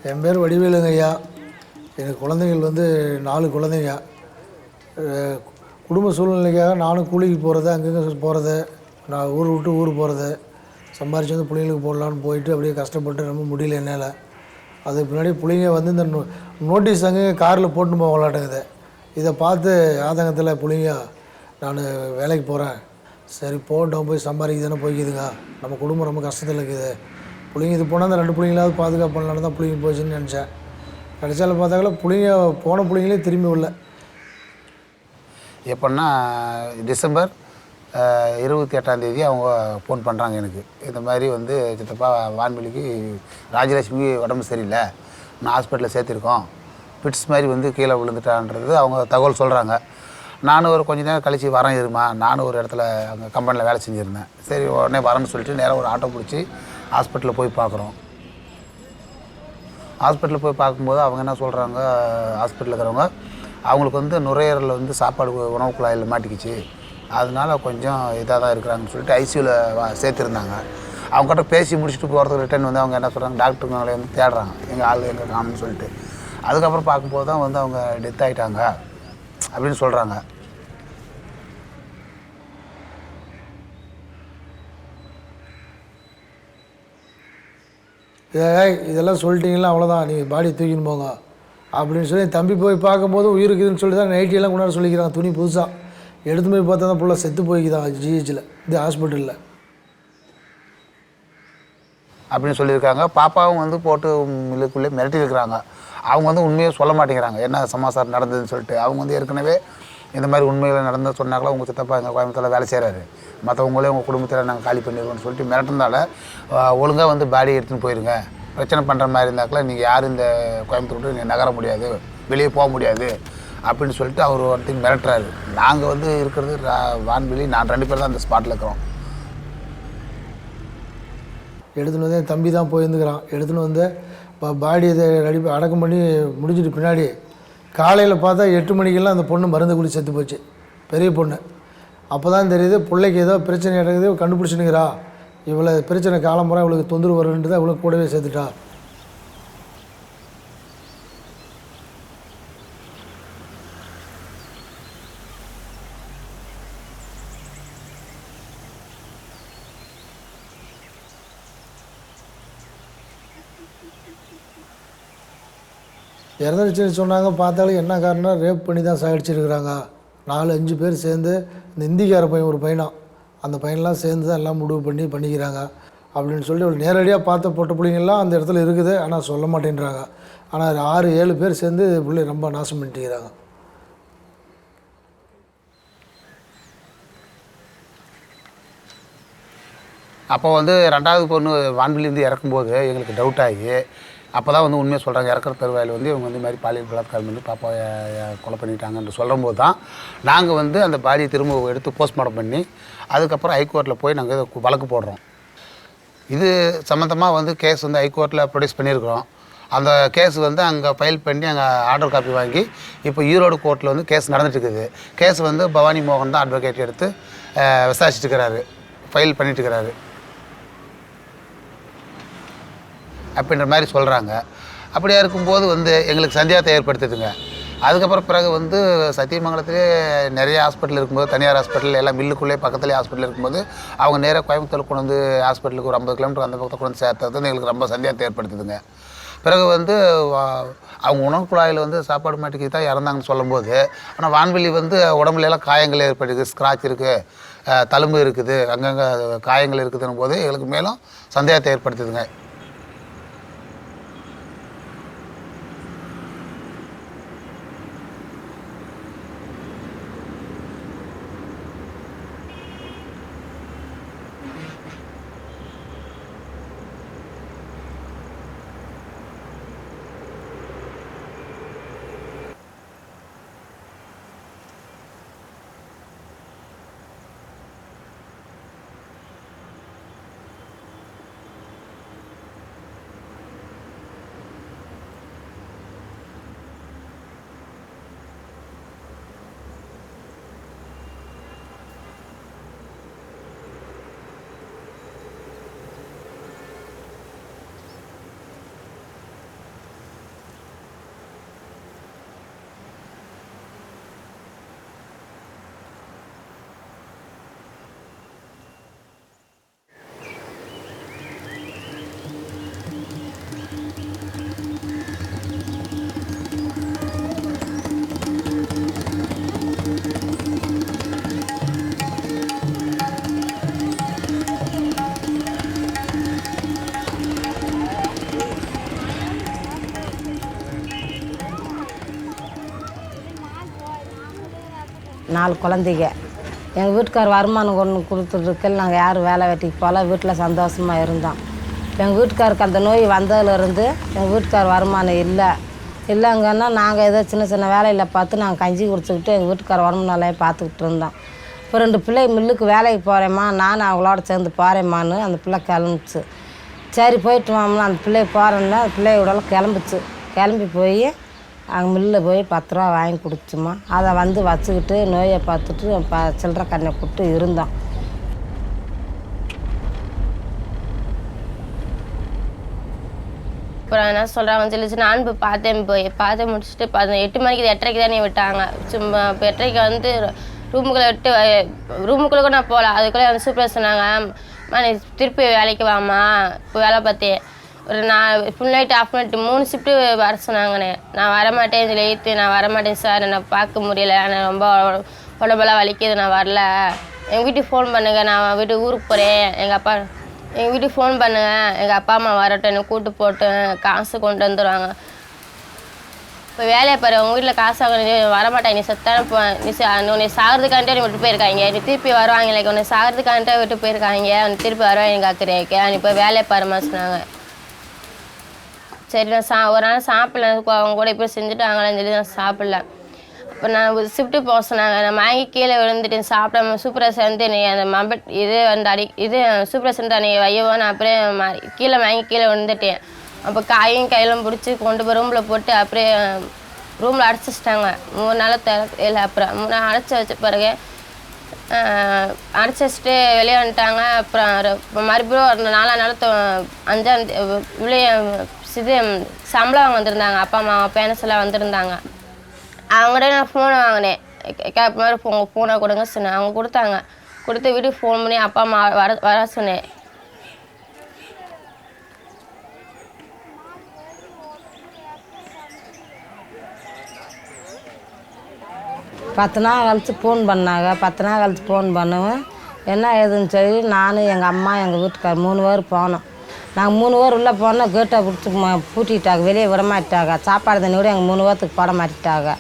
என் பேர் வடிவேலுங்க ஐயா. எனக்கு குழந்தைகள் வந்து 4 குழந்தைங்க. குடும்ப சூழ்நிலைக்காக நானும் கூலிக்கு போகிறது, அங்கங்கே போகிறது, நான் ஊர் விட்டு ஊர் போகிறது, சம்பாரித்து வந்து பிள்ளைங்களுக்கு போடலான்னு போயிட்டு அப்படியே கஷ்டப்பட்டு ரொம்ப முடியல என்னால். அதுக்கு பின்னாடி பிள்ளைங்க வந்து இந்த நோட்டீஸ் அங்கங்கே காரில் போட்டுன்னு போக விளாட்டுங்குது. இதை பார்த்து ஆதங்கத்தில் பிள்ளைங்க நான் வேலைக்கு போகிறேன், சரி போகட்டும், போய் சம்பாதிக்க தானே போய்க்குதுங்க, நம்ம குடும்பம் ரொம்ப கஷ்டத்தில் இருக்குது, பிள்ளைங்க இது போனால் அந்த 2 பிள்ளைங்களாவது பாதுகாப்பு பண்ணலான்னு தான் பிள்ளைங்க போச்சுன்னு நினச்சேன். கடைசியில் பார்த்தாக்கல பிள்ளைங்க போன பிள்ளைங்களே திரும்பி வரல. எப்படின்னா டிசம்பர் 28ஆம் தேதி அவங்க ஃபோன் பண்ணுறாங்க எனக்கு. இந்த மாதிரி வந்து சித்தப்பா வான்வெளிக்கு ராஜலட்சுமி உடம்பு சரியில்லை, நான் ஹாஸ்பிட்டலில் சேர்த்துருக்கோம், பிட்ஸ் மாதிரி வந்து கீழே விழுந்துட்டான்றது அவங்க தகவல் சொல்கிறாங்க. நானும் ஒரு கொஞ்சம் நேரம் கழித்து வரேன் இருமா, நானும் ஒரு இடத்துல அங்கே கம்பெனியில் வேலை செஞ்சுருந்தேன். சரி உடனே வரேன்னு சொல்லிட்டு நேராக ஒரு ஆட்டோ பிடிச்சி ஹாஸ்பிட்டலில் போய் பார்க்குறோம். ஹாஸ்பிட்டலில் போய் பார்க்கும்போது அவங்க என்ன சொல்கிறாங்க, ஹாஸ்பிட்டலில் இருக்கிறவங்க அவங்களுக்கு வந்து நுரையீரலில் வந்து சாப்பாடு உணவு குழாயில் மாட்டிக்கிச்சு, அதனால கொஞ்சம் இதாக தான் இருக்கிறாங்கன்னு சொல்லிட்டு ஐசியூவில் சேர்த்துருந்தாங்க. அவங்ககிட்ட பேசி முடிச்சுட்டு போகிறதுக்கு ரிட்டர்ன் வந்து அவங்க என்ன சொல்கிறாங்க, டாக்டருங்களை வந்து தேடுறாங்க, எங்கள் ஆள் எங்கே காணும்னு சொல்லிட்டு. அதுக்கப்புறம் பார்க்கும்போது தான் வந்து அவங்க டெத் ஆகிட்டாங்க அப்படின்னு சொல்கிறாங்க. இதெல்லாம் சொல்லிட்டீங்களா, அவ்வளோதான், நீங்கள் பாடி தூக்கின்னு போங்க அப்படின்னு சொல்லி தம்பி போய் பார்க்கும்போது உயிர் இருக்குதுன்னு சொல்லி தான் நைட்டியெல்லாம் கொண்டாட சொல்லிக்கிறாங்க. துணி புதுசாக எடுத்து போய் பார்த்தா தான் ஃபுல்லாக செத்து போய்க்குதான் ஜிஹெச்சில், இந்த ஹாஸ்பிட்டலில் அப்படின்னு சொல்லியிருக்காங்க. பாப்பாவும் வந்து போட்டு மில்லுக்குள்ளே மிரட்டியிருக்கிறாங்க. அவங்க வந்து உண்மையை சொல்ல மாட்டேங்கிறாங்க, என்ன சமாசாரம் நடந்ததுன்னு சொல்லிட்டு. அவங்க வந்து ஏற்கனவே இந்த மாதிரி உண்மையில் நடந்து சொன்னாங்களா, உங்கள் சித்தப்பா எங்கள் கோயம்புத்தூரில் வேலை செய்கிறாரு, மற்றவங்களே உங்கள் குடும்பத்தில் நாங்கள் காலி பண்ணிடுவோம்னு சொல்லிட்டு மிரட்டினால ஒழுங்காக வந்து பாடி எடுத்துன்னு போயிருங்க, பிரச்சனை பண்ணுற மாதிரி இருந்தாக்கல நீங்கள் யாரும் இந்த கோயம்புத்தூர் விட்டு நீங்கள் நகர முடியாது, வெளியே போக முடியாது அப்படின்னு சொல்லிட்டு அவர் ஒருத்தங்க மிரட்டுறாரு. நாங்கள் வந்து இருக்கிறது வான்வெளி, நான் 2 பேர் தான் அந்த ஸ்பாட்டில் இருக்கிறோம். எடுத்துன்னு வந்து என் தம்பி தான் போயிருந்துக்கிறான். எடுத்துன்னு வந்து பாடி இதை ரெடி அடக்கம் பண்ணி முடிஞ்சிட்டு பின்னாடி காலையில் பார்த்தா 8 மணிக்கெல்லாம் அந்த பொண்ணு மருந்து குடி செத்து போச்சு, பெரிய பொண்ணு. அப்போ தான் தெரியுது பிள்ளைக்கு ஏதோ பிரச்சனை நடக்குது, கண்டுபிடிச்சுனுங்கிறா, இவ்வளோ பிரச்சனை காலம்புறம் இவளுக்கு தொந்தரவு வருன்ட்டு தான் இவ்வளோ கூடவே சேர்த்துட்டா. இறந்துருச்சுன்னு சொன்னாங்க. பார்த்தாலும் என்ன காரணம், ரேப் பண்ணி தான் சாகிடிச்சிருக்கிறாங்க. 4-5 பேர் சேர்ந்து, இந்த இந்திக்கார பையன் ஒரு பையனா, அந்த பையன்லாம் சேர்ந்து தான் எல்லாம் முடிவு பண்ணிக்கிறாங்க அப்படின்னு சொல்லி அவள் நேரடியாக பார்த்த பொட்ட பிள்ளைங்கள்லாம் அந்த இடத்துல இருக்குது, ஆனால் சொல்ல மாட்டேன்றாங்க. ஆனால் 6-7 பேர் சேர்ந்து பிள்ளை ரொம்ப நாசம் பண்ணிட்டுக்கிறாங்க. அப்போ வந்து 2வது பொண்ணு வான்வெளியிலேருந்து இறக்கும்போது எங்களுக்கு டவுட் ஆகி, அப்போ தான் வந்து உண்மையை சொல்கிறாங்க. இறக்குற தருவாயில் வந்து இவங்க வந்து மாதிரி பாலியல் பலாத்காரம் பண்ணி பாப்பாவை கொலை பண்ணிட்டாங்கன்னு சொல்லும்போது தான் நாங்கள் வந்து அந்த பாடியை திரும்ப எடுத்து போஸ்ட்மார்ட்டம் பண்ணி அதுக்கப்புறம் ஹைகோர்ட்டில் போய் நாங்கள் வழக்கு போடுறோம். இது சம்மந்தமாக வந்து கேஸ் வந்து ஹைகோர்ட்டில் ப்ரொடியூஸ் பண்ணியிருக்கிறோம். அந்த கேஸ் வந்து அங்கே ஃபைல் பண்ணி அங்கே ஆர்டர் காப்பி வாங்கி இப்போ ஈரோடு கோர்ட்டில் வந்து கேஸ் நடந்துட்டுருக்குது. கேஸ் வந்து பவானி மோகன் தான் அட்வொகேட் எடுத்து விசாரிச்சுட்டு இருக்கிறாரு, ஃபைல் பண்ணிட்டு இருக்கிறாரு அப்படின்ற மாதிரி சொல்கிறாங்க. அப்படியா இருக்கும்போது வந்து எங்களுக்கு சந்தேகத்தை ஏற்படுத்துதுங்க. அதுக்கப்புறம் பிறகு வந்து சத்தியமங்கலத்திலே நிறைய ஹாஸ்பிட்டல் இருக்கும்போது, தனியார் ஹாஸ்பிட்டல் எல்லாம் மில்லுக்குள்ளே பக்கத்துலேயே ஹாஸ்பிட்டல் இருக்கும்போது அவங்க நேராக கோயம்புத்தூர் கொண்டு வந்து ஹாஸ்பிட்டலுக்கு ஒரு 50 கிலோமீட்டர் அந்த பக்கத்தை கொண்டு சேர்த்தது வந்து எங்களுக்கு ரொம்ப சந்தேகத்தை ஏற்படுத்துதுங்க. பிறகு வந்து அவங்க உணவு குழாயில் வந்து சாப்பாடு மாட்டிக்கு தான் இறந்தாங்கன்னு சொல்லும்போது, ஆனால் வான்வெளி வந்து உடம்புலாம் காயங்கள் ஏற்படுது, ஸ்க்ராட்ச் இருக்குது, தழும்பு இருக்குது, அங்கங்கே காயங்கள் இருக்குதுன்னும் போது எங்களுக்கு மேலும் சந்தேகத்தை ஏற்படுத்துதுங்க. 4 குழந்தைங்க. எங்கள் வீட்டுக்கார் வருமானம் கொண்டு கொடுத்துருக்கல நாங்கள் யாரும் வேலை வெட்டிக்கு போகல, வீட்டில் சந்தோஷமாக இருந்தோம். எங்கள் வீட்டுக்காருக்கு அந்த நோய் வந்ததுலேருந்து எங்கள் வீட்டுக்கார் வருமானம் இல்லைங்கன்னா நாங்கள் ஏதோ சின்ன சின்ன வேலையில் பார்த்து நாங்கள் கஞ்சி குடிச்சிக்கிட்டு எங்கள் வீட்டுக்கார் உடம்பு நிலையை பார்த்துக்கிட்டு இருந்தோம். இப்போ 2 பிள்ளை மில்லுக்கு வேலைக்கு போகிறேம்மா, நானும் அவங்களோட சேர்ந்து போகிறேம்மான்னு அந்த பிள்ளை கிளம்பிச்சு. சரி போயிட்டு வாம்மா, அந்த பிள்ளை போகிறேன்னா அந்த பிள்ளையோடலாம் கிளம்பிச்சு. கிளம்பி போய் அங்கே மில்லில் போய் 10 ரூபா வாங்கி கொடுத்துச்சுமா. அதை வந்து வச்சுக்கிட்டு நோயை பார்த்துட்டு சில்லறை கண்ணை கூப்பிட்டு இருந்தோம். அப்புறம் என்ன சொல்கிறாங்கன்னு சொல்லிச்சு, நான் போய் பார்த்து முடிச்சுட்டு 8 மணிக்கு 8:30க்கு தானே விட்டாங்க. சும்மா இப்போ 8:30க்கு வந்து ரூமுக்குள்ளே கூட நான் போகல. அதுக்குள்ளே வந்து சூப்பர் சொன்னாங்க, நீ திருப்பி வேலைக்கு வாம்மா, இப்போ வேலை பார்த்தேன் ஒரு full night off night 3 shift வர சொன்னாங்கண்ணே. நான் வரமாட்டேன் சொல்லி நான் வரமாட்டேன் சார், என்னை பார்க்க முடியல, நான் ரொம்ப உடம்பெல்லாம் வலிக்குது, நான் வரல. எங்கள் வீட்டுக்கு ஃபோன் பண்ணுங்கள், நான் வீட்டுக்கு ஊருக்கு போகிறேன், எங்கள் வீட்டுக்கு ஃபோன் பண்ணுங்கள், எங்கள் அப்பா அம்மா வரட்டும், என்னை கூப்பிட்டு போட்டு காசு கொண்டு வந்துடுவாங்க. இப்போ வேலையை பாரு, உங்கள் வீட்டில் காசு வாங்க வரமாட்டாங்க, நீ செத்தான உன்னை சாகிறதுக்காண்டே நீ விட்டு போயிருக்காங்க, நீ திருப்பி வருவாங்க, இல்லை உன்னை சாகிறதுக்காண்டே விட்டு போயிருக்காங்க, உன்னை திருப்பி வருவாங்க காக்குறேன், நீ இப்போ வேலையை பாருமா சொன்னாங்க. சரி நான் ஒரு நாள் சாப்பிடல, அவங்க கூட இப்போ செஞ்சுட்டாங்களான்னு சொல்லி நான் சாப்பிடல. அப்போ நான் ஷிஃப்ட்டு போக சொன்னாங்க, நான் வாங்கி கீழே விழுந்துட்டேன் சாப்பிடாம. சூப்பர்வைசர் வந்து நீ அந்த இது வந்து சூப்பர்வைசர் நீ வையவோ, நான் அப்படியே கீழே வாங்கி கீழே விழுந்துட்டேன். அப்போ கையிலும் பிடிச்சி கொண்டு போய் ரூமில் போட்டு அப்படியே ரூமில் அடைச்சி வச்சிட்டாங்க. 3 நாள் இல்லை, அப்புறம் 3 நாள் அடைச்சி வச்ச பிறகு அடைச்சி வச்சுட்டு வெளியே வந்துட்டாங்க. அப்புறம் மறுபடியும் ஒரு 4 நாள் 5ஆம் சம்பளம் வந்திருந்தாங்க, அப்பா அம்மா பேரண்ட்ஸ் எல்லாம் வந்திருந்தாங்க. அவங்கள்ட்ட நான் ஃபோனை வாங்கினேன், கேப் மாதிரி உங்கள் ஃபோனை கொடுங்க சொன்னேன். அவங்க கொடுத்தாங்க. கொடுத்து வீட்டுக்கு ஃபோன் பண்ணி அப்பா அம்மா வர சொன்னேன். பத்து நாள் கழித்து ஃபோன் பண்ணாங்க. 10 நாள் கழித்து ஃபோன் பண்ணுவேன், என்ன ஏதுன்னு சொல்லி நானும் எங்கள் அம்மா எங்கள் வீட்டுக்கார் 3 பேர் போனோம். நாங்கள் 3 பேர் உள்ளே போனோம், கேட்டை பிடிச்சி பூட்டிட்டாங்க, வெளியே விட மாட்டாங்க. சாப்பாடு தண்ணி கூட எங்கள் 3 பேர்த்துக்கு போட மாட்டாங்க.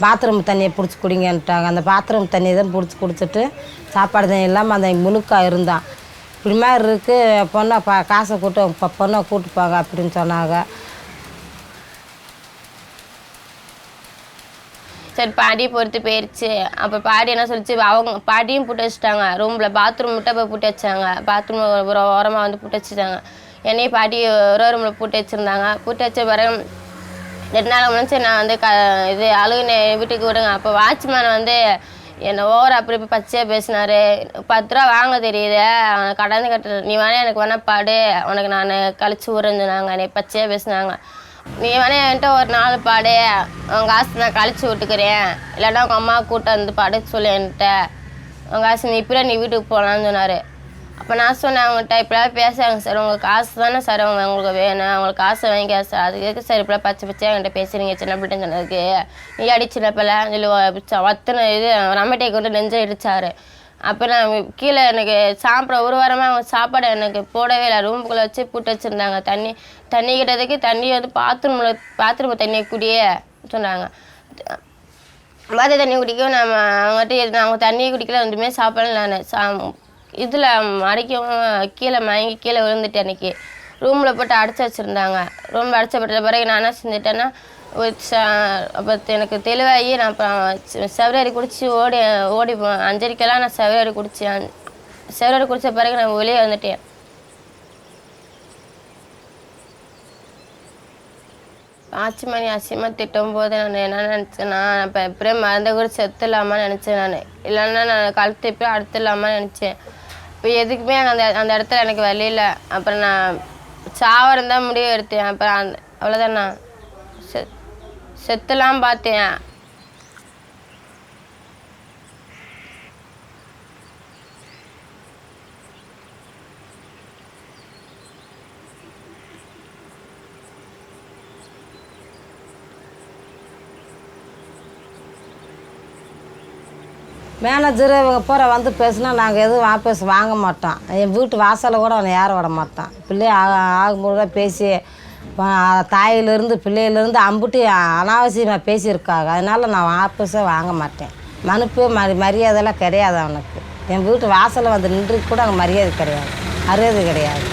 பாத்ரூம் தண்ணியை பிடிச்சி குடிங்கன்ட்டாங்க. அந்த பாத்ரூம் தண்ணியை தான் பிடிச்சி குடிச்சிட்டு சாப்பாடு தண்ணி இல்லாமல் அந்த முழுக்கா இருந்தான். இப்படி மாதிரி இருக்குது, பொண்ணை காசை கூட்டு பொண்ணை கூப்பிட்டுப்பாங்க அப்படின்னு சொன்னாங்க. சரி பாட்டி பொறுத்து போயிடுச்சு. அப்போ பாட்டி என்ன சொல்லிச்சு, அவங்க பாட்டியும் பூட்டி வச்சுட்டாங்க ரூமில். பாத்ரூம் விட்ட போய் பூட்டி வச்சாங்க, பாத்ரூம் ஒரு ஓரமாக வந்து பூட்டி வச்சுட்டாங்க. என்னையும் பாட்டி ஒரு ரூமில் பூட்டி வச்சுருந்தாங்க. பூட்டி வச்ச பிறகு 2 நாள் முடிச்சு நான் வந்து இது அழுகுனே வீட்டுக்கு விடுங்க. அப்போ வாட்ச்மேன் வந்து என்னை ஓவர் அப்படி போய் பச்சையாக பேசினார். 10 ரூபா வாங்க தெரியுது, அவனை கடந்து கட்டு, நீ வேணா எனக்கு வேணா பாடு, உனக்கு நான் கழிச்சு விடுஞ்சுனாங்க. என்னை பச்சையாக பேசினாங்க. நீ வேணா என்கிட்ட ஒரு 4 பாடு, உன் காசு நான் கழிச்சு விட்டுக்கிறேன், இல்லைன்னா உங்கள் அம்மா கூட்ட வந்து பாடு சொல்லி என்கிட்ட, உன் காசு நீ இப்படியே நீ வீட்டுக்கு போகலான்னு சொன்னார். அப்போ நான் சொன்னேன் அவங்ககிட்ட, இப்படிலாம் பேசுகிறாங்க சார், உங்கள் காசு தானே சார் உங்களுக்கு வேணும், அவங்களுக்கு காசு வாங்கிக்க சார், அதுக்கு சார் இப்படிலாம் பச்சை என்கிட்ட பேசுகிறீங்க சின்ன பிள்ளைன்னு சொன்னதுக்கு, நீ அடிச்சின பிள்ளைன்னு சொல்லி வத்தனை இது ரமட்டை கொண்டு நெஞ்சை இடிச்சார். அப்போ நான் கீழே எனக்கு சாப்பிட ஒரு வாரமாக அவங்க சாப்பாடு எனக்கு போடவே இல்லை, ரூமுக்குள்ளே வச்சு பூட்டு வச்சுருந்தாங்க. தண்ணி கிட்டதுக்கு தண்ணி வந்து பாத்ரூம் தண்ணியை குடியே சொன்னாங்க. பாத்திர தண்ணி குடிக்கவும் நம்ம அவங்ககிட்ட அவங்க தண்ணியை குடிக்கல, ரெண்டுமே சாப்பிடல. நான் இதில் அடிக்கவும் கீழே மயங்கி கீழே விழுந்துட்டேன். அன்றைக்கி ரூமில் போட்டு அடைச்சி வச்சுருந்தாங்க. ரூமில் அடைச்சப்பட்ட பிறகு நான் என்ன செஞ்சுட்டேன்னா, அப்போ எனக்கு தெளிவாகி நான் அப்புறம் செவரேறி குடித்து ஓடி 5:30க்கெல்லாம் நான் செவரேறி குடித்தேன். செவரேறி குடித்த பிறகு நான் வெளியே வந்துட்டேன். ஆச்சிமணி அசியமாக திட்டும் போது நான் என்ன நினச்சேன்னா, இப்போ எப்படியே மறந்த கூட செத்துலாமான்னு நினச்சேன். நான் இல்லைன்னா நான் கழுத்து எப்போ அடுத்துலாமான்னு நினச்சேன். இப்போ எதுக்குமே அந்த இடத்துல எனக்கு வழியில. அப்புறம் நான் சாவரம் தான் முடிவு எடுத்தேன். அப்புறம் அவ்வளோதான், நான் செத்துலாம் பார்த்தேன். மேனேஜர் இவங்க போகிற வந்து பேசுனா நாங்கள் எதுவும் வாபஸ் வாங்க மாட்டோம். என் வீட்டு வாசலில் கூட அவனை யாரும் விட மாட்டான். பிள்ளை ஆகும்போது தான் பேசி தாயிலேருந்து பிள்ளையிலேருந்து அம்புட்டு அனாவசியமாக பேசியிருக்காங்க. அதனால் நான் வாபஸே வாங்க மாட்டேன். மனுப்பு மரியாதைலாம் கிடையாது அவனுக்கு. என் வீட்டு வாசலில் வந்து நின்று கூட அங்கே மரியாதை கிடையாது, அறுபது கிடையாது.